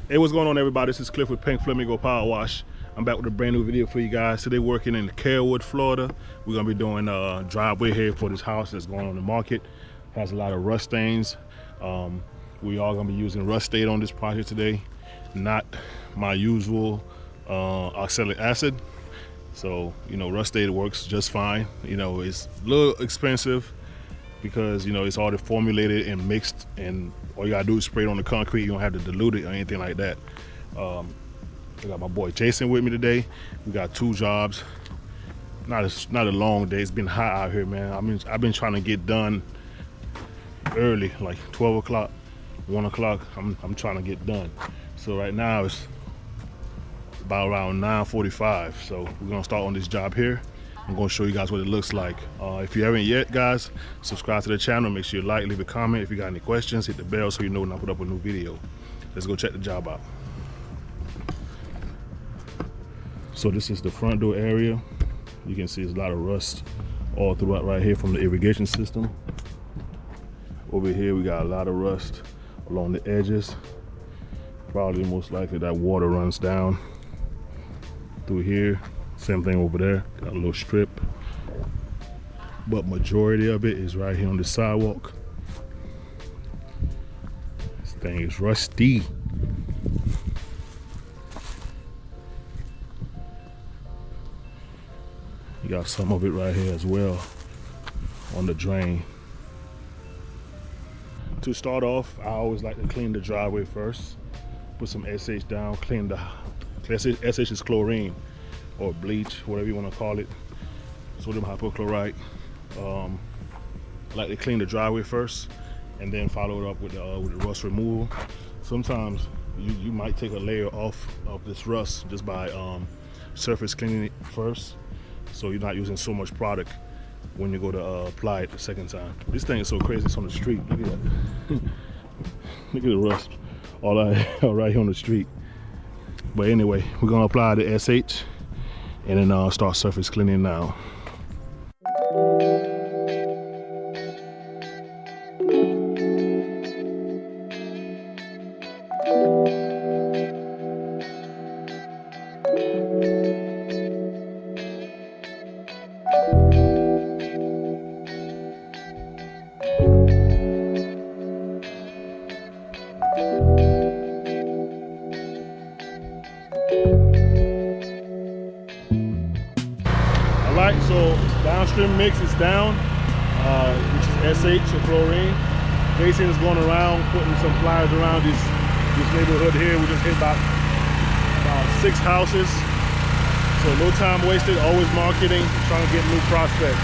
Hey, what's going on, everybody? This is Cliff with Pink Flamingo Power Wash. I'm back with a brand new video for you guys. Today working in Carrollwood, Florida. We're gonna be doing a driveway here for this house that's going on the market. Has a lot of rust stains. We are gonna be using rust stain on this project today, not my usual oxalic acid. So, you know, rust stain works just fine. You know, it's a little expensive because, you know, it's already formulated and mixed, and all you gotta do is spray it on the concrete. You don't have to dilute it or anything like that. I got my boy Jason with me today. We got two jobs. Not a long day. It's been hot out here, man. I've been trying to get done early, like 12 o'clock, 1 o'clock. I'm trying to get done. So right now it's about around 9:45. So we're gonna start on this job here. I'm gonna show you guys what it looks like. If you haven't yet, guys, subscribe to the channel. Make sure you like, leave a comment. If you got any questions, hit the bell so you know when I put up a new video. Let's go check the job out. So this is the front door area. You can see there's a lot of rust all throughout right here from the irrigation system. Over here we got a lot of rust along the edges. Probably most likely that water runs down through here. Same thing over there, got a little strip. But majority of it is right here on the sidewalk. This thing is rusty. You got some of it right here as well on the drain. To start off, I always like to clean the driveway first. Put some SH down, clean the, SH is chlorine or bleach, whatever you want to call it. Sodium hypochlorite. I like to clean the driveway first and then follow it up with the rust removal. Sometimes you might take a layer off of this rust just by surface cleaning it first, so you're not using so much product when you go to apply it the second time. This thing is so crazy, it's on the street. Look at that. Look at the rust all right here on the street. But anyway, we're gonna apply the SH and then start surface cleaning now. Alright, so downstream mix is down, which is SH or chlorine. Jason is going around putting some flyers around this neighborhood here. We just hit about 6 houses. So no time wasted, always marketing, trying to get new prospects.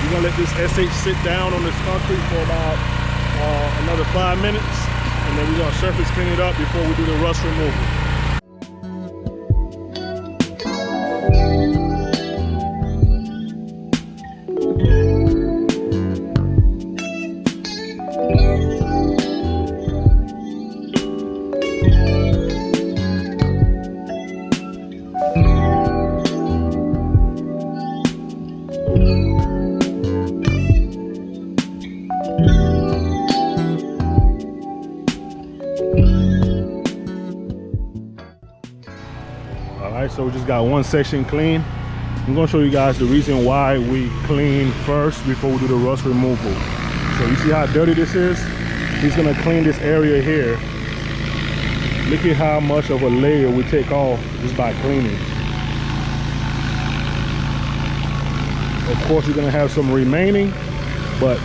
We're gonna let this SH sit down on this concrete for about another 5 minutes, and then we're gonna surface clean it up before we do the rust removal. Alright, so we just got one section clean. I'm going to show you guys the reason why we clean first before we do the rust removal. So you see how dirty this is? He's going to clean this area here. Look at how much of a layer we take off just by cleaning. Of course, you're going to have some remaining, but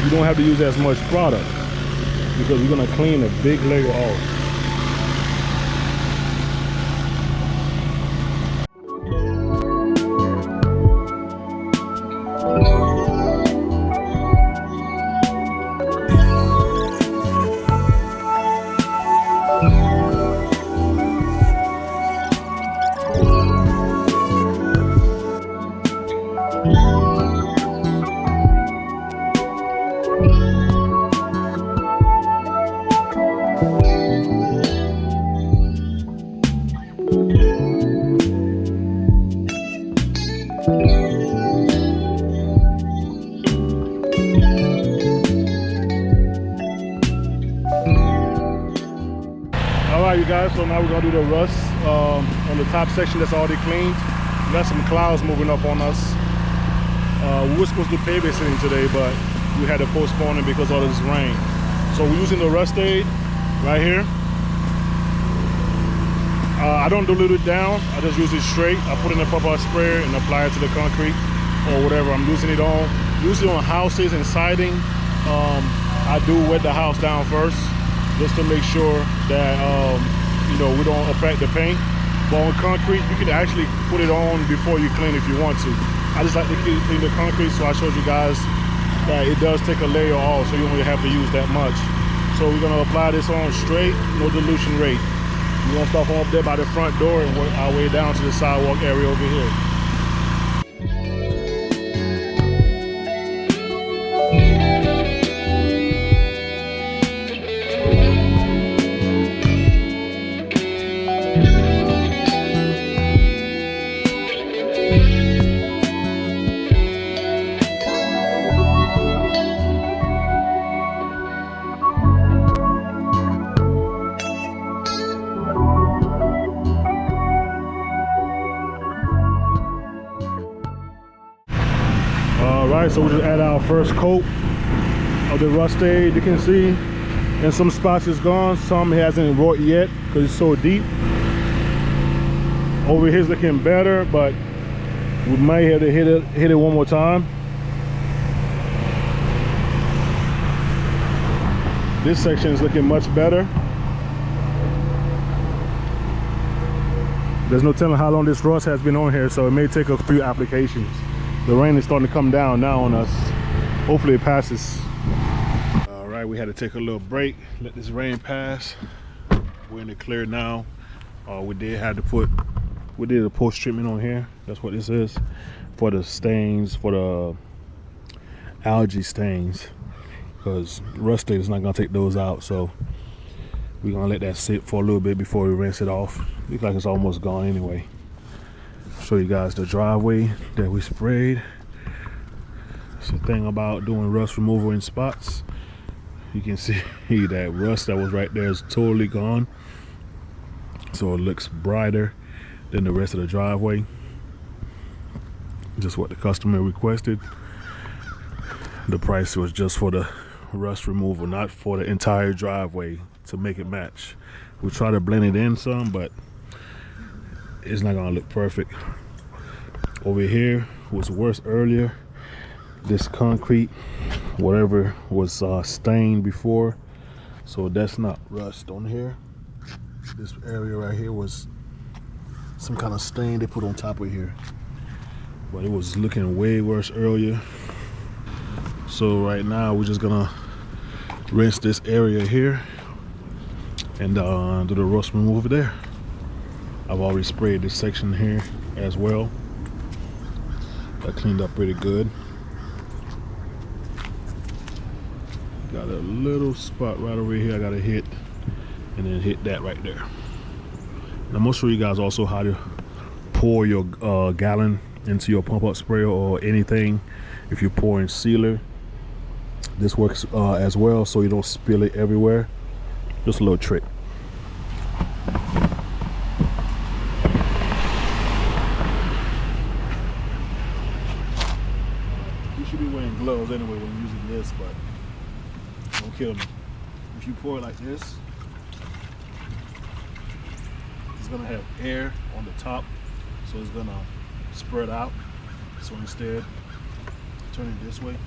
you don't have to use as much product because you're going to clean a big layer off. guys, so now we're gonna do the rust on the top section that's already cleaned. We got some clouds moving up on us. We were supposed to do pavement sitting today, but we had to postpone it because of this rain. So we're using the rust aid right here. I don't dilute it down, I just use it straight. I put it in a pop-out sprayer and apply it to the concrete or whatever I'm using it on. Usually on houses and siding, I do wet the house down first, just to make sure that you know, we don't affect the paint. But on concrete, you can actually put it on before you clean if you want to. I just like to clean the concrete, so I showed you guys that it does take a layer off, so you only have to use that much. So we're gonna apply this on straight, no dilution rate. We're gonna start from up there by the front door and work our way down to the sidewalk area over here. Alright, so we just add our first coat of the rust aid. You can see in some spots it's gone, some it hasn't wrought yet because it's so deep. Over here it's looking better, but we might have to hit it one more time. This section is looking much better. There's no telling how long this rust has been on here, so it may take a few applications. The rain is starting to come down now on us. Hopefully it passes. All right, we had to take a little break, let this rain pass. We're in the clear now. We did a post treatment on here. That's what this is, for the stains, for the algae stains, because rust aid is not gonna take those out. So we're gonna let that sit for a little bit before we rinse it off. Looks like it's almost gone anyway. Show you guys the driveway that we sprayed. It's the thing about doing rust removal in spots. You can see that rust that was right there is totally gone. So it looks brighter than the rest of the driveway. Just what the customer requested. The price was just for the rust removal, not for the entire driveway to make it match. We try to blend it in some, but it's not gonna look perfect. Over here was worse earlier. This concrete, whatever was stained before, so that's not rust on here. This area right here was some kind of stain they put on top of here, but it was looking way worse earlier. So right now we're just gonna rinse this area here and do the rust removal there. I've already sprayed this section here as well. I cleaned up pretty good. Got a little spot right over here I gotta hit, and then hit that right there. And I'm gonna show you guys also how to pour your gallon into your pump up sprayer or anything. If you're pouring sealer, this works as well, so you don't spill it everywhere. Just a little trick. Should be wearing gloves anyway when you're using this, but don't kill me. If you pour it like this, it's gonna have air on the top, so it's gonna spread out. So instead, turn it this way.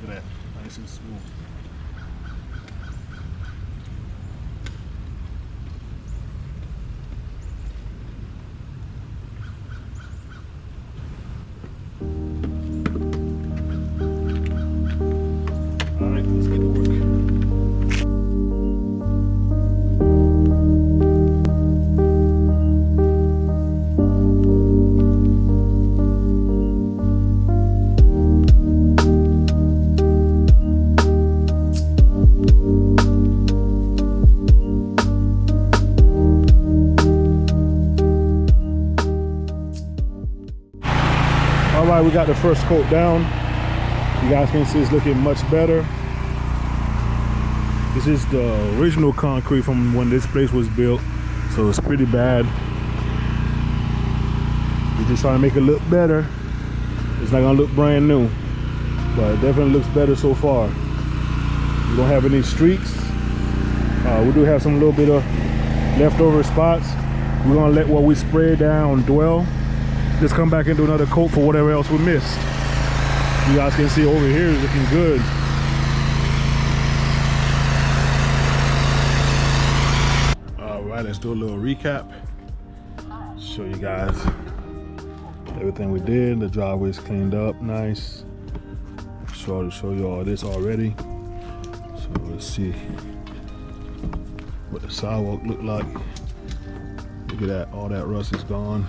Look at that, nice and smooth. All right, we got the first coat down. You guys can see it's looking much better. This is the original concrete from when this place was built, so it's pretty bad. We're just trying to make it look better. It's not gonna look brand new, but it definitely looks better so far. We don't have any streaks. We do have some little bit of leftover spots. We're gonna let what we spray down dwell. Just come back and do another coat for whatever else we missed. You guys can see over here is looking good. All right, let's do a little recap. Show you guys everything we did. The driveway's cleaned up, nice. Show you all this already. So let's see what the sidewalk looked like. Look at that, all that rust is gone.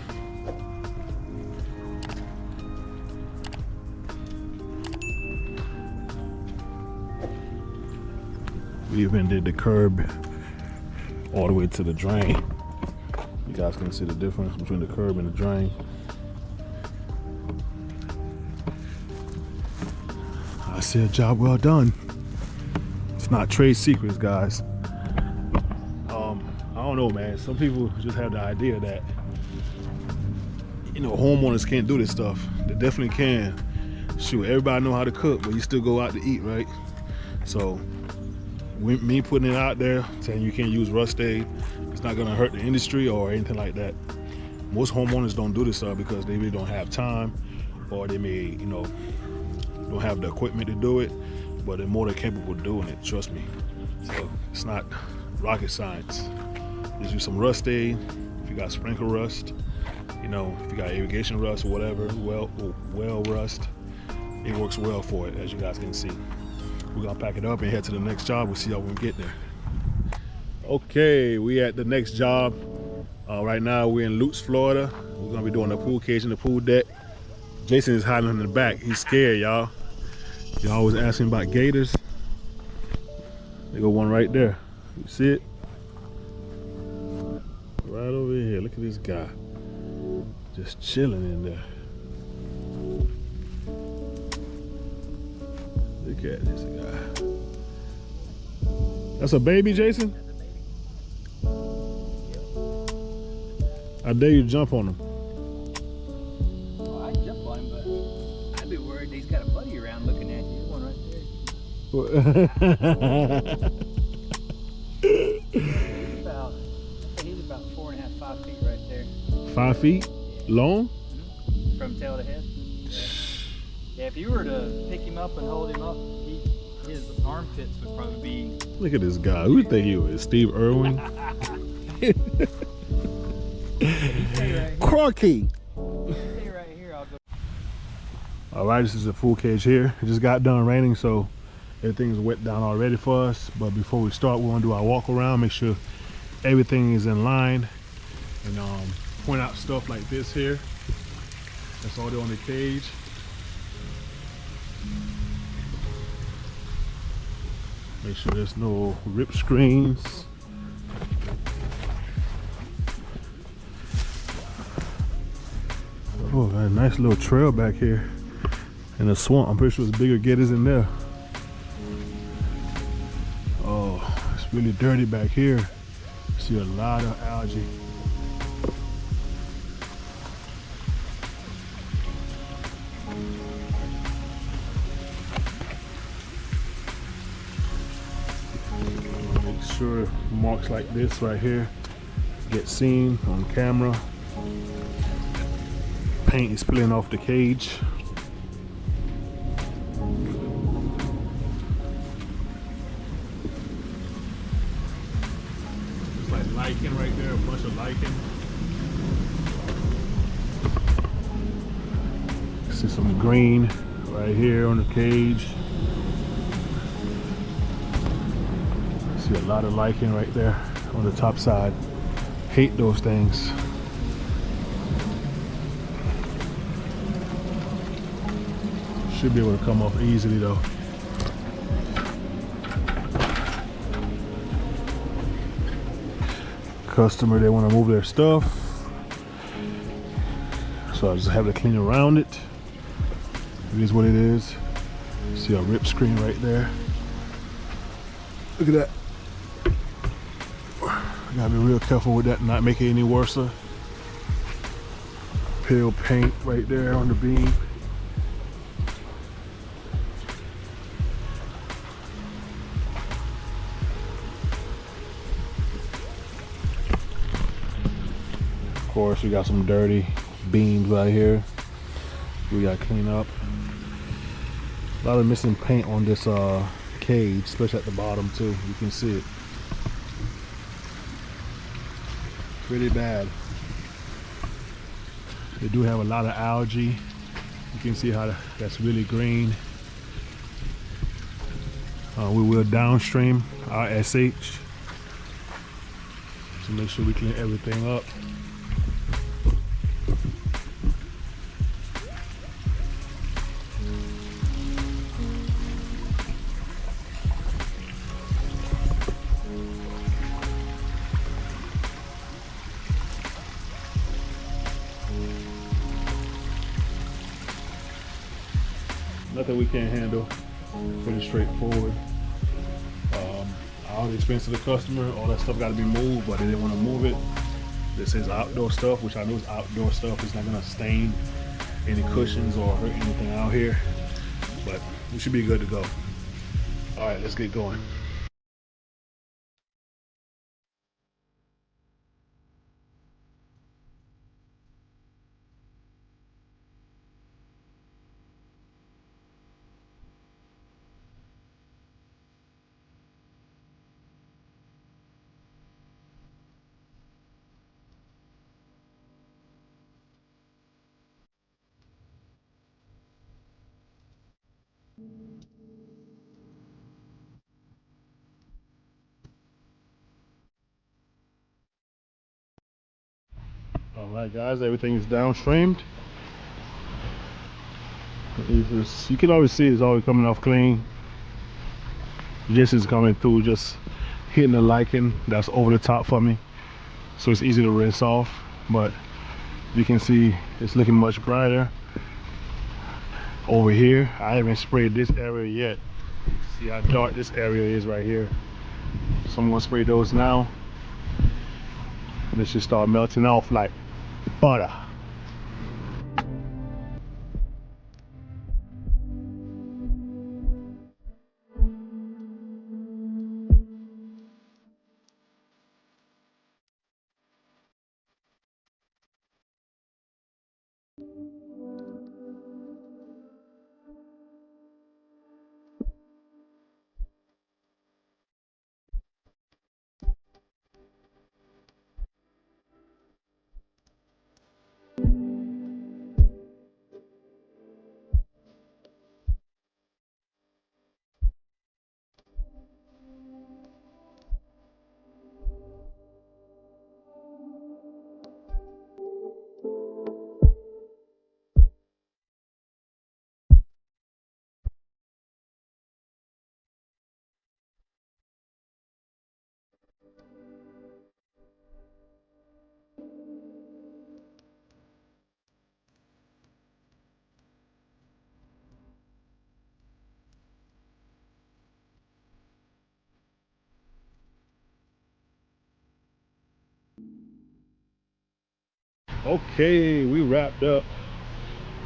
We even did the curb all the way to the drain. You guys can see the difference between the curb and the drain. I say a job well done. It's not trade secrets, guys. I don't know, man. Some people just have the idea that, you know, homeowners can't do this stuff. They definitely can. Shoot, everybody know how to cook, but you still go out to eat, right? So me putting it out there saying you can't use rust aid, it's not gonna hurt the industry or anything like that. Most homeowners don't do this stuff because they really don't have time, or they may, you know, don't have the equipment to do it, but they're more than capable of doing it, trust me. So it's not rocket science. Just use some rust aid. If you got sprinkler rust, you know, if you got irrigation rust or whatever, well rust, it works well for it, as you guys can see. We're gonna pack it up and head to the next job. We'll see how we get there. Okay, we at the next job. Right now we're in Lutz, Florida. We're gonna be doing the pool cage and the pool deck. Jason is hiding in the back. He's scared, y'all. Y'all was asking about gators. There go one right there. You see it? Right over here. Look at this guy. Just chilling in there. Look at this guy. That's a baby, Jason? I dare you jump on him. Well, I jump on him, but I'd be worried he's got a buddy around looking at you. One right there. He's about 4.5, 5 feet right there. 5 feet? Long? Mm-hmm. From tail to head. Yeah, if you were to pick him up and hold him up, his armpits would probably be... Look at this guy. Who do you think he was? Steve Irwin? Crocky. Stay right here, I'll go. All right, this is a pool cage here. It just got done raining, so everything's wet down already for us. But before we start, we want to do our walk around, make sure everything is in line, and point out stuff like this here. That's all there on the cage. Make sure there's no rip screens. Oh, got a nice little trail back here in the swamp. I'm pretty sure there's bigger gators in there. Oh, it's really dirty back here. See a lot of algae. Make sure marks like this right here get seen on camera. Paint is spilling off the cage. There's like lichen right there, a bunch of lichen. See some green right here on the cage. See a lot of lichen right there on the top side. Hate those things. Should be able to come off easily though. Customer, they want to move their stuff, so I just have to clean around it. It is what it is. See a rip screen right there. Look at that. Gotta be real careful with that, not make it any worse. Peel paint right there on the beam. Of course, we got some dirty beams right here. We gotta clean up. A lot of missing paint on this cage, especially at the bottom too. You can see it. Pretty bad. They do have a lot of algae. You can see how that's really green. We will downstream our SH to make sure we clean everything up. Nothing we can't handle. Pretty straightforward. All the expense to the customer, all that stuff got to be moved, but they didn't want to move it. This is outdoor stuff, which I know is outdoor stuff. It's not gonna stain any cushions or hurt anything out here, but we should be good to go. All right, let's get going. All right, guys, everything is downstreamed. You can always see it's always coming off clean. This is coming through, just hitting the lichen that's over the top for me, so it's easy to rinse off. But you can see it's looking much brighter over here. I haven't sprayed this area yet. See how dark this area is right here. So I'm gonna spray those now. This should start melting off like butter. Okay, we wrapped up.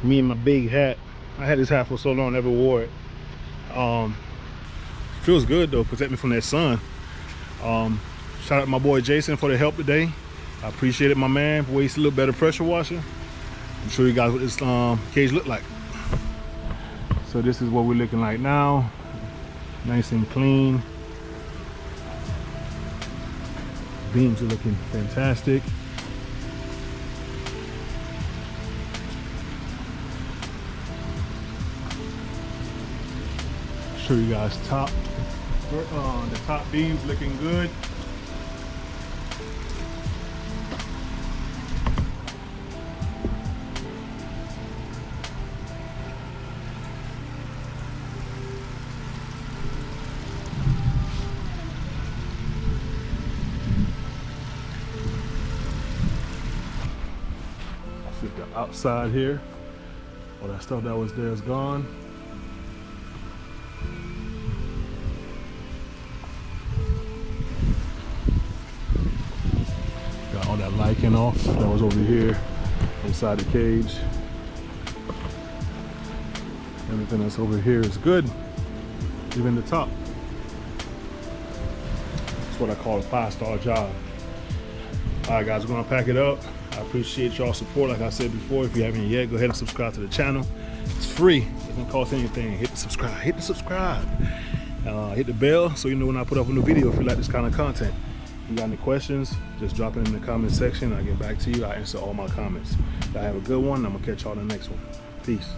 Me and my big hat. I had this hat for so long, never wore it. Feels good though, protect me from that sun. Shout out to my boy Jason for the help today. I appreciate it, my man. Boy, he's a little better pressure washer. I'm sure you guys what this cage look like. So this is what we're looking like now. Nice and clean. Beams are looking fantastic. Show you guys top. The top beams looking good. See the outside here. All that stuff that was there is gone. miking off. That was over here inside the cage. Everything that's over here is good, even the top. That's what I call a 5-star job. All right, guys, we're gonna pack it up. I appreciate y'all support. Like I said before, if you haven't yet, go ahead and subscribe to the channel. It's free. It doesn't cost anything. Hit the subscribe. Hit the subscribe. Hit the bell so you know when I put up a new video if you like this kind of content. If you got any questions, just drop it in the comment section. I'll get back to you. I answer all my comments. Y'all have a good one. I'm gonna catch y'all in the next one. Peace.